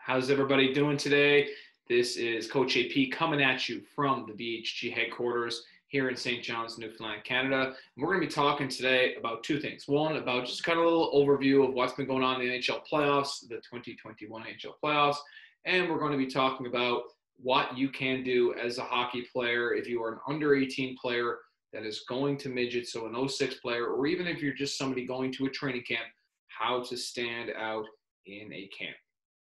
How's everybody doing today? This is Coach AP coming at you from the BHG headquarters here in St. John's, Newfoundland, Canada. And we're going to be talking today about two things. One, about just kind of a little overview of what's been going on in the NHL Playoffs, the 2021 NHL Playoffs. And we're going to be talking about what you can do as a hockey player if you are an under 18 player that is going to midget, so an 06 player, or even if you're just somebody going to a training camp, how to stand out in a camp.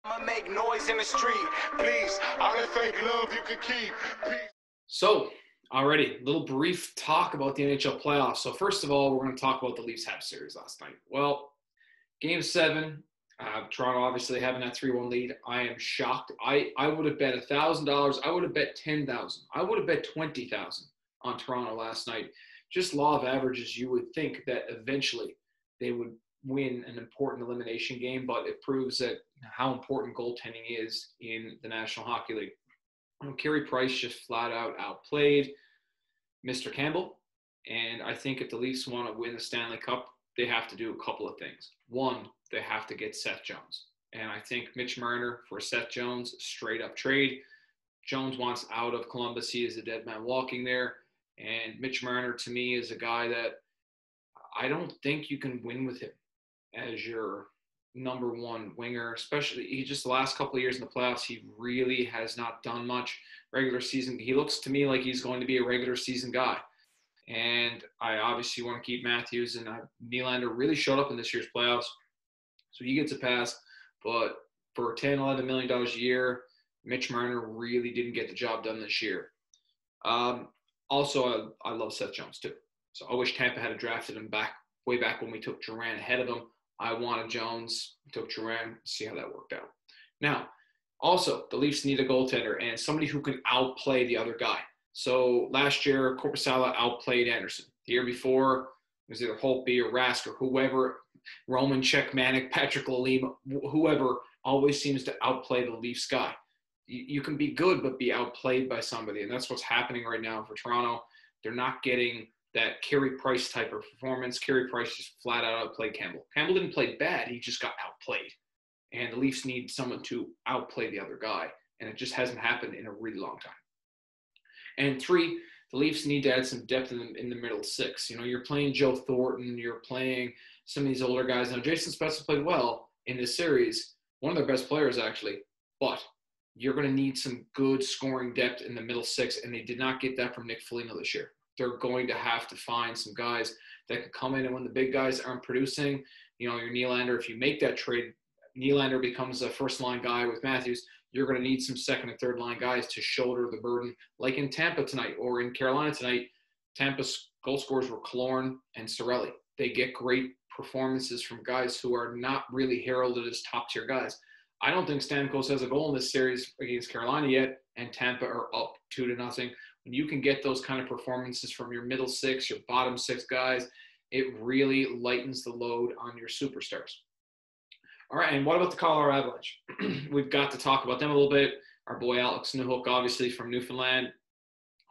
I'ma make noise in the street, please. All that fake love you can keep. Peace. So, already, a little brief talk about the NHL playoffs. So, first of all, we're going to talk about the Leafs-Habs series last night. Well, Game 7, Toronto obviously having that 3-1 lead. I am shocked. I would have bet $1,000. I would have bet $10,000. I would have bet $20,000 on Toronto last night. Just law of averages, you would think that eventually they would win an important elimination game, but it proves that how important goaltending is in the National Hockey League. Carey Price just flat out outplayed Mr. Campbell, and I think if the Leafs want to win the Stanley Cup, they have to do a couple of things. One, they have to get Seth Jones, and I think Mitch Marner for Seth Jones, straight up trade. Jones wants out of Columbus. He is a dead man walking there, and Mitch Marner to me is a guy that I don't think you can win with him as your number one winger, especially he just the last couple of years in the playoffs, he really has not done much regular season. He looks to me like he's going to be a regular season guy. And I obviously want to keep Matthews, and Nylander really showed up in this year's playoffs. So he gets a pass. But for $10, $11 million a year, Mitch Marner really didn't get the job done this year. Also, I love Seth Jones too. So I wish Tampa had drafted him way back when we took Duran ahead of him. I wanted Jones, took Duran, see how that worked out. Now, also, the Leafs need a goaltender and somebody who can outplay the other guy. So last year, Korpisalo outplayed Anderson. The year before, it was either Holtby or Rask or whoever, Roman Czechmanic, Patrick Lalime, whoever always seems to outplay the Leafs guy. You can be good but be outplayed by somebody, and that's what's happening right now for Toronto. They're not getting that Carey Price type of performance. Carey Price just flat out outplayed Campbell. Campbell didn't play bad. He just got outplayed. And the Leafs need someone to outplay the other guy. And it just hasn't happened in a really long time. And 3, the Leafs need to add some depth in the middle 6. You know, you're playing Joe Thornton. You're playing some of these older guys. Now, Jason Spezza played well in this series. One of their best players, actually. But you're going to need some good scoring depth in the middle 6. And they did not get that from Nick Foligno this year. They're going to have to find some guys that can come in, and when the big guys aren't producing, you know, your Nylander, if you make that trade, Nylander becomes a first-line guy with Matthews, you're going to need some second and third-line guys to shoulder the burden, like in Tampa tonight or in Carolina tonight. Tampa's goal scorers were Killorn and Cirelli. They get great performances from guys who are not really heralded as top-tier guys. I don't think Stamkos has a goal in this series against Carolina yet, and Tampa are up 2-0. When you can get those kind of performances from your middle 6, your bottom 6 guys, it really lightens the load on your superstars. All right, and what about the Colorado Avalanche? We've got to talk about them a little bit. Our boy Alex Newhook, obviously from Newfoundland.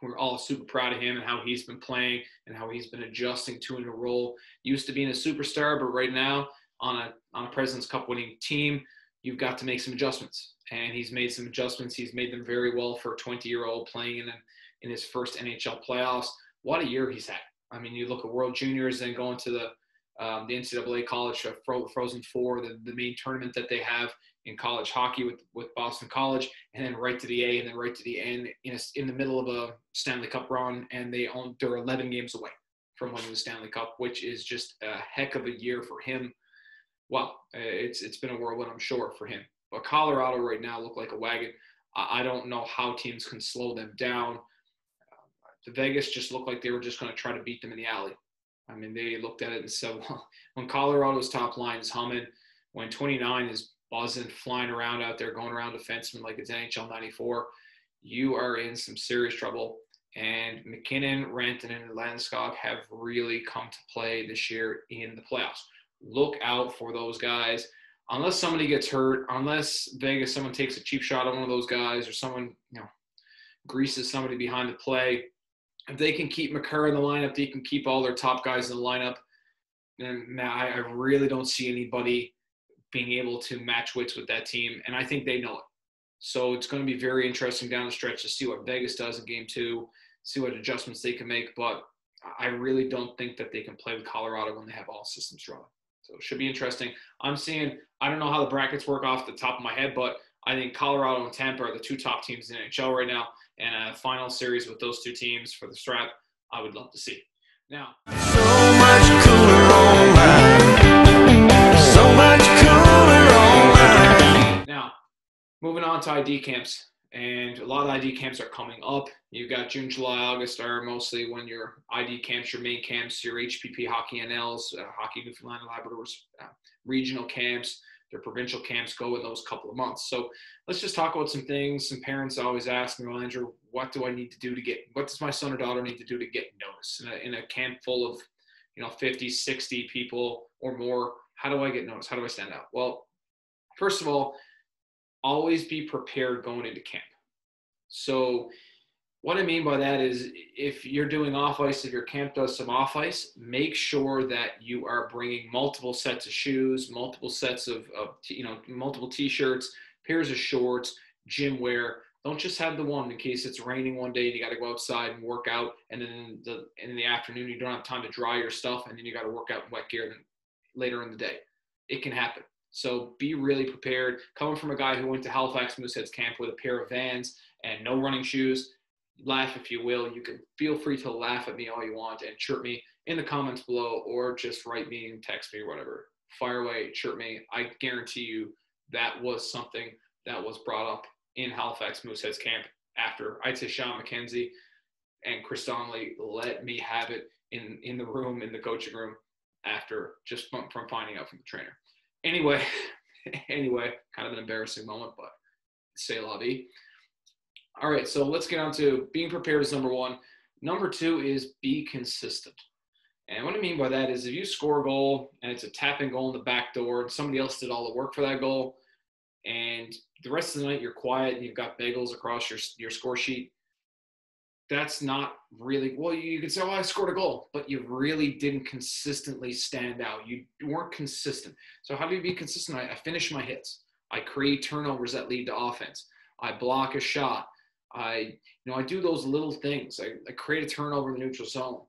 We're all super proud of him and how he's been playing and how he's been adjusting to a new role. Used to being a superstar, but right now on a President's Cup winning team, you've got to make some adjustments. And he's made some adjustments. He's made them very well for a 20-year-old playing in his first NHL playoffs. What a year he's had. I mean, you look at World Juniors, then going to the NCAA College Frozen Four, the main tournament that they have in college hockey with Boston College, and then right to the A, and then right to the N in the middle of a Stanley Cup run, and they're 11 games away from winning the Stanley Cup, which is just a heck of a year for him. Well, it's been a whirlwind, I'm sure, for him. But Colorado right now look like a wagon. I don't know how teams can slow them down. The Vegas just looked like they were just going to try to beat them in the alley. I mean, they looked at it and said, well, when Colorado's top line is humming, when 29 is buzzing, flying around out there, going around defensemen like it's NHL 94, you are in some serious trouble. And McKinnon, Rantanen, and Landeskog have really come to play this year in the playoffs. Look out for those guys. Unless somebody gets hurt, unless Vegas, someone takes a cheap shot on one of those guys, or someone, greases somebody behind the play, if they can keep McCarr in the lineup, they can keep all their top guys in the lineup, then I really don't see anybody being able to match wits with that team, and I think they know it. So it's going to be very interesting down the stretch to see what Vegas does in Game 2, see what adjustments they can make, but I really don't think that they can play with Colorado when they have all systems running. So it should be interesting. I don't know how the brackets work off the top of my head, but I think Colorado and Tampa are the two top teams in the NHL right now, and a final series with those two teams for the strap, I would love to see. Now, So much cooler online. So much cooler online. Now, moving on to ID camps, and a lot of ID camps are coming up. You've got June, July, August are mostly when your ID camps, your main camps, your HPP Hockey NLs, Hockey Newfoundland and Labradors, regional camps, their provincial camps go in those couple of months. So let's just talk about some things. Some parents always ask me, well, Andrew, what do I need to do what does my son or daughter need to do to get noticed in a camp full of, 50, 60 people or more? How do I get noticed? How do I stand out? Well, first of all, always be prepared going into camp. So what I mean by that is if you're doing off ice, if your camp does some off ice, make sure that you are bringing multiple sets of shoes, multiple sets of multiple t-shirts, pairs of shorts, gym wear. Don't just have the one in case it's raining one day and you got to go outside and work out, and then in the afternoon you don't have time to dry your stuff, and then you got to work out in wet gear later in the day. It can happen. So be really prepared. Coming from a guy who went to Halifax Mooseheads camp with a pair of Vans and no running shoes, laugh if you will. You can feel free to laugh at me all you want and chirp me in the comments below, or just write me and text me or whatever. Fire away, chirp me. I guarantee you that was something that was brought up in Halifax Mooseheads camp after I'd say Sean McKenzie and Chris Donnelly let me have it in the room, in the coaching room, after just from finding out from the trainer. Anyway, kind of an embarrassing moment, but c'est la vie. All right, so let's get on to being prepared is number one. Number two is be consistent. And what I mean by that is if you score a goal and it's a tap-in goal in the back door and somebody else did all the work for that goal, and the rest of the night you're quiet and you've got bagels across your score sheet, that's not really, well, you could say, oh, I scored a goal, but you really didn't consistently stand out. You weren't consistent. So how do you be consistent? I finish my hits. I create turnovers that lead to offense. I block a shot. I do those little things. I create a turnover in the neutral zone,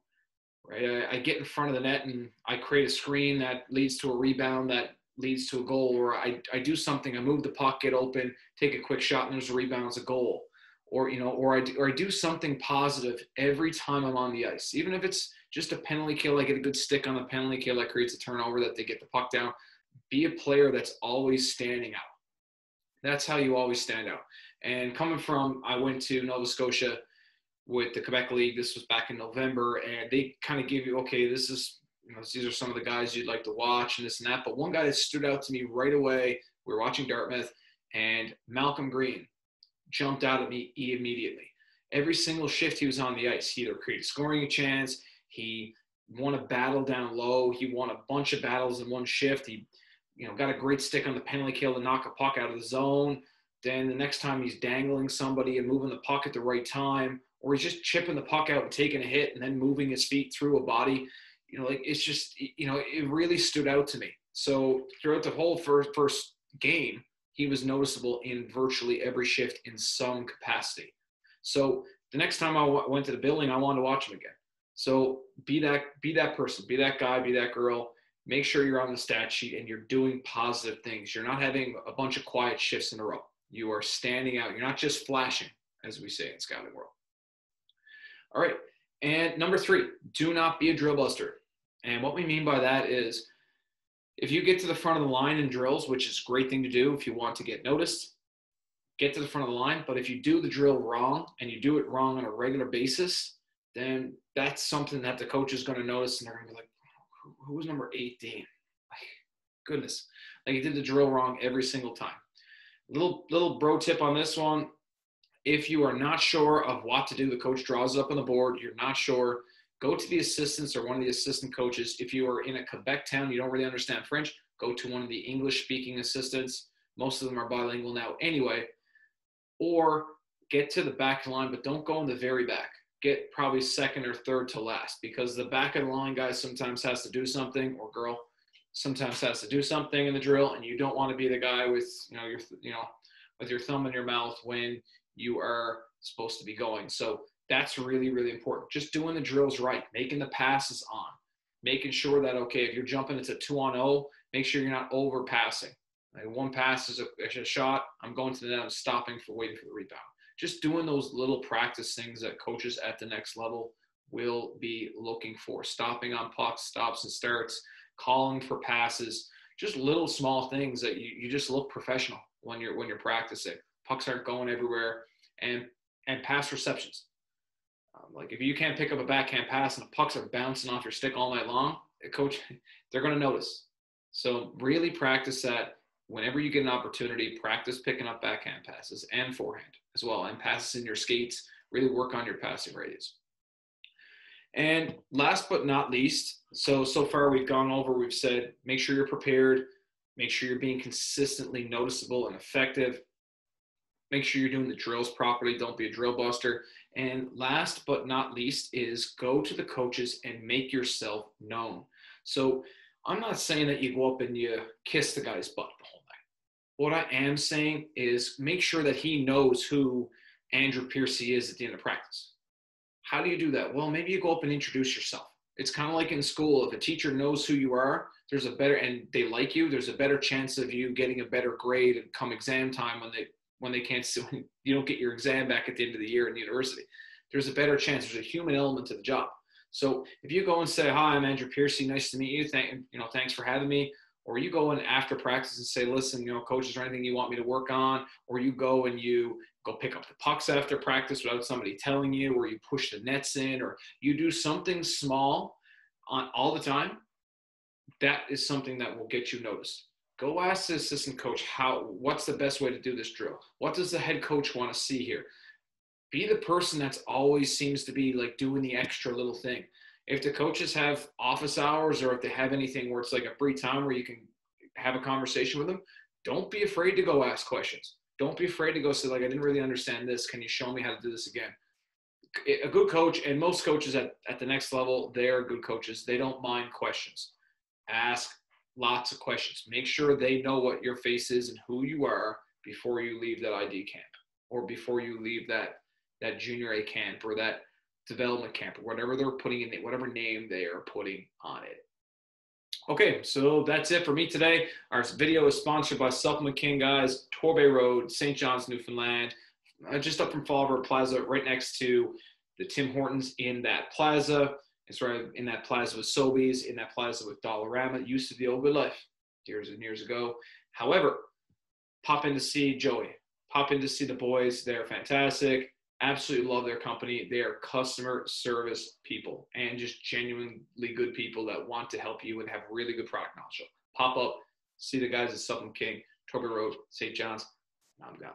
right? I get in front of the net and I create a screen that leads to a rebound that leads to a goal, or I do something. I move the puck, get open, take a quick shot, and there's a rebound, it's a goal. Or I do something positive every time I'm on the ice. Even if it's just a penalty kill, I get a good stick on the penalty kill that creates a turnover that they get the puck down. Be a player that's always standing out. That's how you always stand out. And coming from, I went to Nova Scotia with the Quebec League. This was back in November, and they kind of give you, okay, these are some of the guys you'd like to watch and this and that. But one guy that stood out to me right away, we were watching Dartmouth, and Malcolm Green jumped out at me immediately. Every single shift he was on the ice, he either created scoring a chance, he won a battle down low, he won a bunch of battles in one shift, he got a great stick on the penalty kill to knock a puck out of the zone. Then the next time he's dangling somebody and moving the puck at the right time, or he's just chipping the puck out and taking a hit and then moving his feet through a body. It's just, it really stood out to me. So throughout the whole first game, he was noticeable in virtually every shift in some capacity. So the next time I went to the building, I wanted to watch him again. So be that person, be that guy, be that girl. Make sure you're on the stat sheet and you're doing positive things. You're not having a bunch of quiet shifts in a row. You are standing out. You're not just flashing, as we say in Scouting World. All right. And number three, do not be a drill buster. And what we mean by that is if you get to the front of the line in drills, which is a great thing to do if you want to get noticed, get to the front of the line. But if you do the drill wrong and you do it wrong on a regular basis, then that's something that the coach is going to notice, and they're going to be like, who was number 18? Goodness. Like, he did the drill wrong every single time. Little bro tip on this one. If you are not sure of what to do, the coach draws it up on the board, you're not sure, go to the assistants or one of the assistant coaches. If you are in a Quebec town, you don't really understand French, go to one of the English-speaking assistants. Most of them are bilingual now anyway. Or get to the back of the line, but don't go in the very back. Get probably second or third to last, because the back of the line guy sometimes has to do something, or girl, sometimes has to do something in the drill, and you don't want to be the guy with, with your thumb in your mouth when you are supposed to be going. So that's really, really important. Just doing the drills right, making the passes on, making sure that, okay, if you're jumping, it's a 2-on-0, make sure you're not overpassing. Like one pass is a shot, I'm going to the net, I'm stopping for waiting for the rebound. Just doing those little practice things that coaches at the next level will be looking for. Stopping on pucks, stops and starts, calling for passes, just little small things that you just look professional when you're practicing. Pucks aren't going everywhere, and pass receptions. Like if you can't pick up a backhand pass and the pucks are bouncing off your stick all night long, coach, they're going to notice. So really practice that. Whenever you get an opportunity, practice picking up backhand passes and forehand as well, and passes in your skates. Really work on your passing radius. And last but not least, so far we've gone over, we've said, make sure you're prepared, make sure you're being consistently noticeable and effective, make sure you're doing the drills properly, don't be a drill buster. And last but not least is go to the coaches and make yourself known. So I'm not saying that you go up and you kiss the guy's butt the whole night. What I am saying is make sure that he knows who Andrew Piercy is at the end of practice. How do you do that? Well, maybe you go up and introduce yourself. It's kind of like in school. If a teacher knows who you are, and they like you, there's a better chance of you getting a better grade and come exam time when they can't see, when you don't get your exam back at the end of the year in the university. There's a better chance. There's a human element to the job. So if you go and say, hi, I'm Andrew Piercy, nice to meet you. Thanks for having me. Or you go in after practice and say, listen, coach, is there anything you want me to work on? Or you go and you go pick up the pucks after practice without somebody telling you, or you push the nets in, or you do something small on all the time. That is something that will get you noticed. Go ask the assistant coach, what's the best way to do this drill? What does the head coach want to see here? Be the person that's always seems to be like doing the extra little thing. If the coaches have office hours, or if they have anything where it's like a free time where you can have a conversation with them, don't be afraid to go ask questions. Don't be afraid to go say, like, I didn't really understand this. Can you show me how to do this again? A good coach, and most coaches at the next level, they're good coaches. They don't mind questions. Ask lots of questions. Make sure they know what your face is and who you are before you leave that ID camp, or before you leave that junior A camp, or that development camp, or whatever they're putting in it, whatever name they are putting on it. Okay, so that's it for me today. Our video is sponsored by Supplement King, guys, Torbay Road, St. John's, Newfoundland, just up from Fall River Plaza, right next to the Tim Hortons in that plaza. It's right in that plaza with Sobeys, in that plaza with Dollarama. It used to be Old Good Life years and years ago. However, pop in to see Joey. Pop in to see the boys. They're fantastic. Absolutely love their company. They are customer service people, and just genuinely good people that want to help you and have really good product knowledge. So pop up, see the guys at Supplement King, Torbay Road, St. John's, and I'm gone.